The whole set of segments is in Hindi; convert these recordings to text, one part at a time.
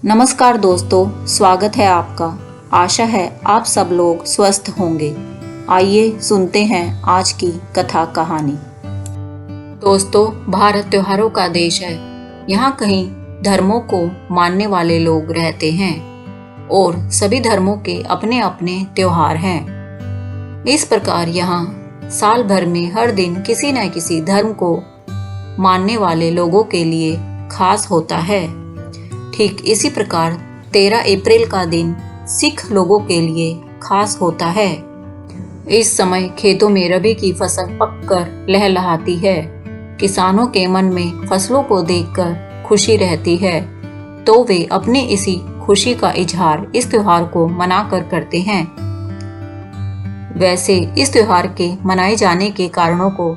नमस्कार दोस्तों, स्वागत है आपका। आशा है आप सब लोग स्वस्थ होंगे। आइए सुनते हैं आज की कथा कहानी। दोस्तों, भारत त्योहारों का देश है। यहाँ कई धर्मों को मानने वाले लोग रहते हैं और सभी धर्मों के अपने अपने त्योहार हैं। इस प्रकार यहाँ साल भर में हर दिन किसी न किसी धर्म को मानने वाले लोगों के लिए खास होता है। ठीक इसी प्रकार 13 अप्रैल का दिन सिख लोगों के लिए खास होता है। इस समय खेतों में रबी की फसल पककर लहलहाती है। किसानों के मन में फसलों को देखकर खुशी रहती है, तो वे अपनी इसी खुशी का इजहार इस त्योहार को मनाकर करते हैं। वैसे इस त्योहार के मनाए जाने के कारणों को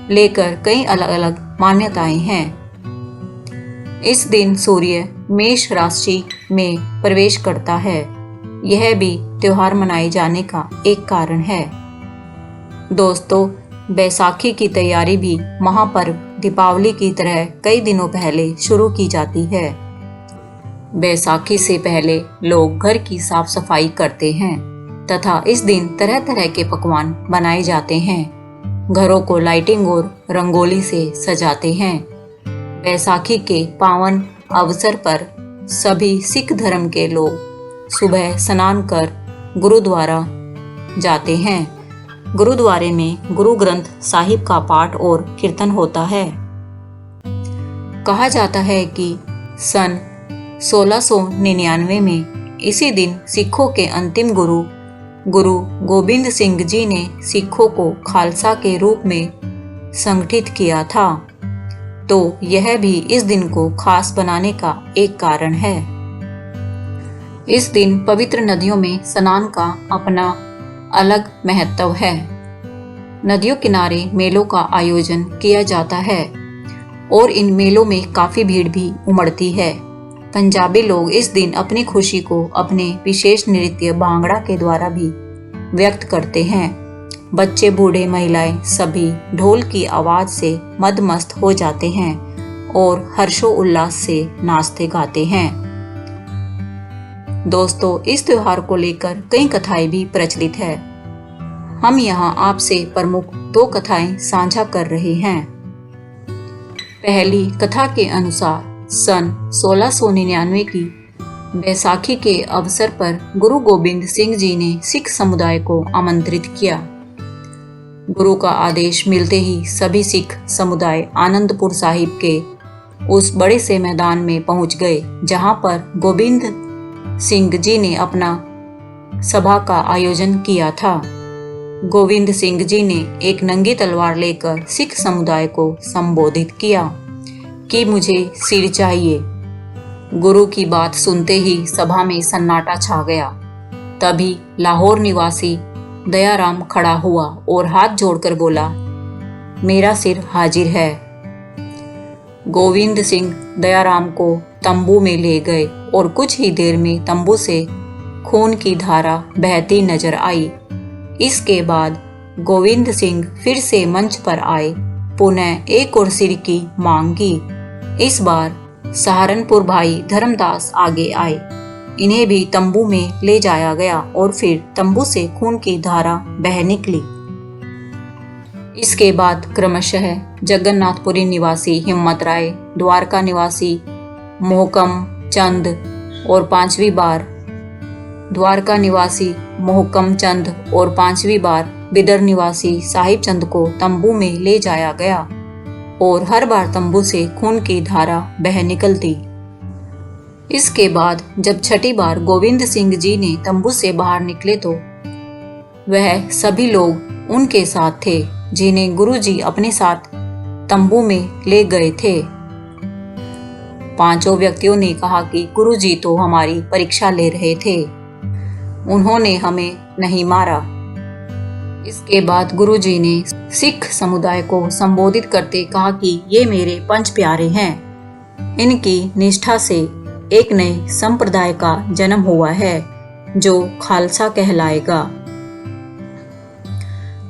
लेकर कई अलग अलग मान्यताएं हैं। इस दिन सूर्य मेष राशि में प्रवेश करता है। यह भी त्योहार मनाए जाने का एक कारण है। दोस्तों, बैसाखी की तैयारी भी महापर्व दीपावली की तरह कई दिनों पहले शुरू की जाती है। बैसाखी से पहले लोग घर की साफ सफाई करते हैं तथा इस दिन तरह तरह के पकवान बनाए जाते हैं। घरों को लाइटिंग और रंगोली से सजाते हैं। बैसाखी के पावन अवसर पर सभी सिख धर्म के लोग सुबह स्नान कर गुरुद्वारा जाते हैं। गुरुद्वारे में गुरु ग्रंथ साहिब का पाठ और कीर्तन होता है। कहा जाता है कि सन 1699 में इसी दिन सिखों के अंतिम गुरु गोविंद सिंह जी ने सिखों को खालसा के रूप में संगठित किया था, तो यह भी इस दिन को खास बनाने का एक कारण है। इस दिन पवित्र नदियों में स्नान का अपना अलग महत्व है। नदियों किनारे मेलों का आयोजन किया जाता है और इन मेलों में काफी भीड़ भी उमड़ती है। पंजाबी लोग इस दिन अपनी खुशी को अपने विशेष नृत्य भांगड़ा के द्वारा भी व्यक्त करते हैं। बच्चे, बूढ़े, महिलाएं सभी ढोल की आवाज से मदमस्त हो जाते हैं और हर्षोल्लास से नाचते गाते हैं। दोस्तों, इस त्योहार को लेकर कई कथाएं भी प्रचलित है। हम यहाँ आपसे प्रमुख 2 कथाएं साझा कर रहे हैं। पहली कथा के अनुसार सन 1699 की बैसाखी के अवसर पर गुरु गोविंद सिंह जी ने सिख समुदाय को आमंत्रित किया। गुरु का आदेश मिलते ही सभी सिख समुदाय आनंदपुर साहिब के उस बड़े से मैदान में पहुंच गए, जहां पर गोविंद सिंह जी ने अपना सभा का आयोजन किया था। गोविंद सिंह जी ने एक नंगी तलवार लेकर सिख समुदाय को संबोधित किया कि मुझे सिर चाहिए। गुरु की बात सुनते ही सभा में सन्नाटा छा गया। तभी लाहौर निवासी दयाराम खड़ा हुआ और हाथ जोड़कर बोला, मेरा सिर हाजिर है। गोविंद सिंह दयाराम को तंबू में ले गए और कुछ ही देर में तंबू से खून की धारा बहती नजर आई। इसके बाद गोविंद सिंह फिर से मंच पर आए, पुनः एक और सिर की मांग की। इस बार सहारनपुर भाई धर्मदास आगे आए। इन्हें भी तंबू में ले जाया गया और फिर तंबू से खून की धारा बह निकली। इसके बाद क्रमशः जगन्नाथपुरी निवासी हिम्मत राय, द्वारका निवासी मोहकम चंद और पांचवी बार बिदर निवासी साहिब चंद को तंबू में ले जाया गया और हर बार तंबू से खून की धारा बह निकलती। इसके बाद जब छठी बार गोविंद सिंह जी ने तंबू से बाहर निकले तो वह सभी लोग उनके साथ थे जिन्हें गुरुजी अपने साथ तंबू में ले गए थे। 5 व्यक्तियों ने कहा कि गुरुजी तो हमारी परीक्षा ले रहे थे, उन्होंने हमें नहीं मारा। इसके बाद गुरुजी ने सिख समुदाय को संबोधित करते कहा कि ये मेरे 5 प्यारे हैं। इनकी निष्ठा से एक नए संप्रदाय का जन्म हुआ है जो खालसा कहलाएगा।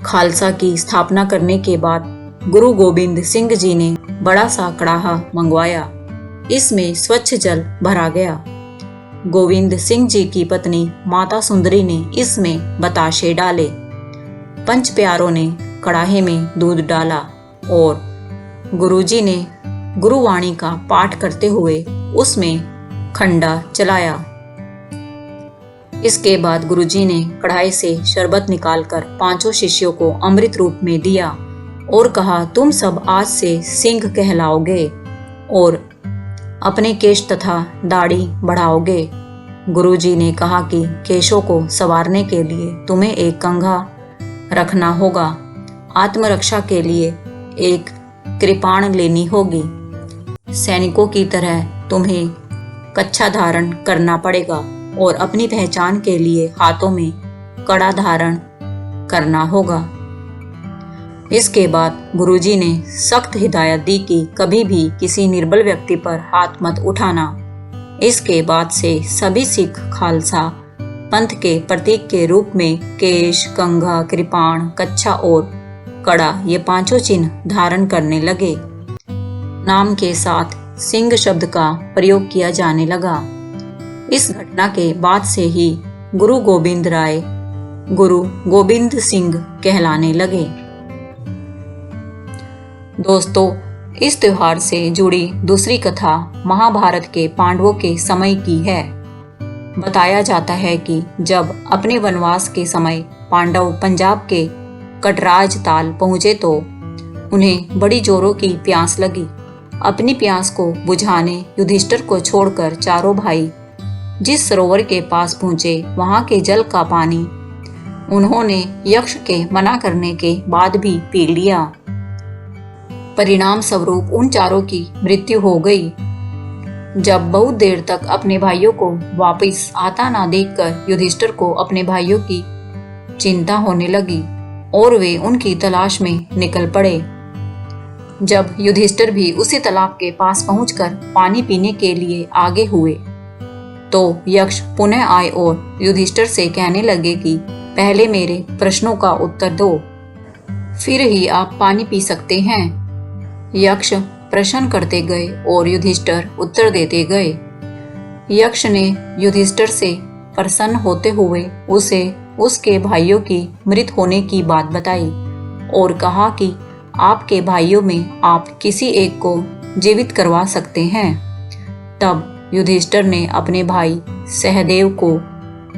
खालसा की स्थापना करने के बाद गुरु गोविंद सिंह जी ने बड़ा सा कड़ाहा मंगवाया। इसमें स्वच्छ जल भरा गया गोविंद सिंह जी की पत्नी माता सुंदरी ने इसमें बताशे डाले। पंच प्यारों ने कड़ाहे में दूध डाला और गुरुजी ने गुरुवाणी का पाठ करते हुए उसमें खंडा चलाया। इसके बाद गुरुजी ने कढ़ाई से शरबत निकालकर पांचों शिष्यों को अमृत रूप में दिया और कहा, तुम सब आज से सिंह कहलाओगे और अपने केश तथा दाढ़ी बढ़ाओगे। गुरुजी ने कहा कि केशों को संवारने के लिए तुम्हें एक कंघा रखना होगा, आत्मरक्षा के लिए एक कृपाण लेनी होगी, सैनिकों की तरह तुम्हें कच्छा धारण करना पड़ेगा और अपनी पहचान के लिए हाथों में कड़ा धारण करना होगा। इसके बाद गुरुजी ने सख्त हिदायत दी कि कभी भी किसी निर्बल व्यक्ति पर हाथ मत उठाना। इसके बाद से सभी सिख खालसा पंथ के प्रतीक के रूप में केश, कंघा, कृपाण, कच्छा और कड़ा ये पांचों चिन्ह धारण करने लगे। नाम के साथ सिंह शब्द का प्रयोग किया जाने लगा। इस घटना के बाद से ही गुरु गोबिंद राय गुरु गोबिंद सिंह कहलाने लगे। दोस्तों, इस त्योहार से जुड़ी दूसरी कथा महाभारत के पांडवों के समय की है। बताया जाता है कि जब अपने वनवास के समय पांडव पंजाब के कटराज ताल पहुंचे तो उन्हें बड़ी जोरों की प्यास लगी। अपनी प्यास को बुझाने युधिष्ठिर को छोड़कर चारों भाई जिस सरोवर के पास पहुंचे, वहां के जल का पानी उन्होंने यक्ष के मना करने के बाद भी पी लिया। परिणाम स्वरूप उन चारों की मृत्यु हो गई। जब बहुत देर तक अपने भाइयों को वापस आता ना देखकर युधिष्ठिर को अपने भाइयों की चिंता होने लगी और वे उनकी तलाश में निकल पड़े। जब युधिष्ठिर भी उसी तालाब के पास पहुंचकर पानी पीने के लिए आगे हुए तो यक्ष पुनः आए और युधिष्ठिर से कहने लगे कि पहले मेरे प्रश्नों का उत्तर दो, फिर ही आप पानी पी सकते हैं। यक्ष प्रश्न करते गए और युधिष्ठिर उत्तर देते गए। यक्ष ने युधिष्ठिर से प्रसन्न होते हुए उसे उसके भाइयों की मृत होने की बात बताई और कहा कि आपके भाइयों में आप किसी एक को जीवित करवा सकते हैं। तब युधिष्ठिर ने अपने भाई सहदेव को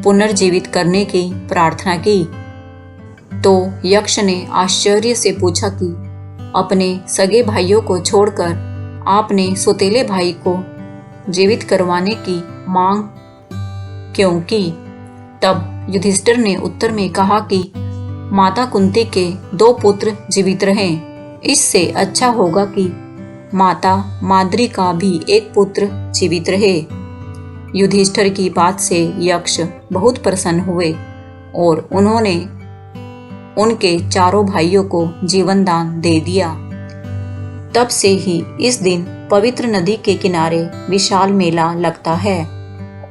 पुनर्जीवित करने की प्रार्थना की। तो यक्ष ने आश्चर्य से पूछा कि अपने सगे भाइयों को छोड़कर आपने सौतेले भाई को जीवित करवाने की मांग क्यों की? तब युधिष्ठिर ने उत्तर में कहा कि माता कुंती के 2 पुत्र जीवित रहें, इससे अच्छा होगा कि माता माद्री का भी एक पुत्र जीवित रहे। युधिष्ठिर की बात से यक्ष बहुत प्रसन्न हुए और उन्होंने उनके चारों भाइयों को जीवन दान दे दिया। तब से ही इस दिन पवित्र नदी के किनारे विशाल मेला लगता है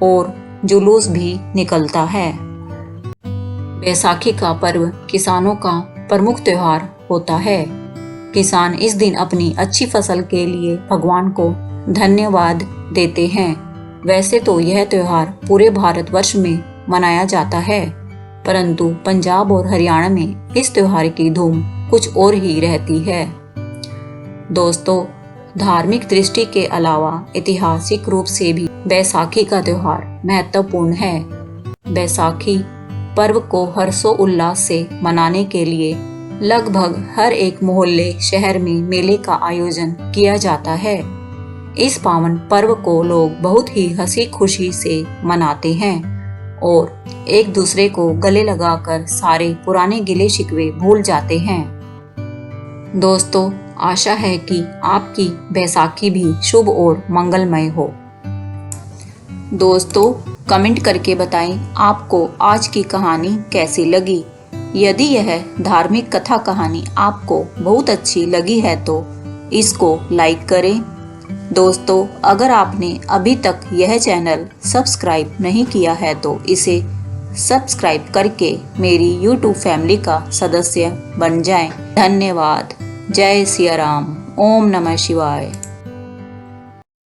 और जुलूस भी निकलता है। बैसाखी का पर्व किसानों का प्रमुख त्योहार होता है। किसान इस दिन अपनी अच्छी फसल के लिए भगवान को धन्यवाद देते हैं। वैसे तो यह त्योहार पूरे भारतवर्ष में मनाया जाता है, परंतु पंजाब और हरियाणा में इस त्योहार की धूम कुछ और ही रहती है। दोस्तों, धार्मिक दृष्टि के अलावा ऐतिहासिक रूप से भी बैसाखी का त्योहार महत्वपूर्ण है। बैसाखी पर्व को हर्षोल्लास से मनाने के लिए लगभग हर एक मोहल्ले शहर में मेले का आयोजन किया जाता है। इस पावन पर्व को लोग बहुत ही हंसी खुशी से मनाते हैं और एक दूसरे को गले लगाकर सारे पुराने गिले शिकवे भूल जाते हैं। दोस्तों, आशा है कि आपकी बैसाखी भी शुभ और मंगलमय हो। दोस्तों, कमेंट करके बताएं आपको आज की कहानी कैसी लगी। यदि यह धार्मिक कथा कहानी आपको बहुत अच्छी लगी है तो इसको लाइक करें। दोस्तों, अगर आपने अभी तक यह चैनल सब्सक्राइब नहीं किया है तो इसे सब्सक्राइब करके मेरी YouTube फैमिली का सदस्य बन जाएं। धन्यवाद। जय सिया राम। ओम नमः शिवाय।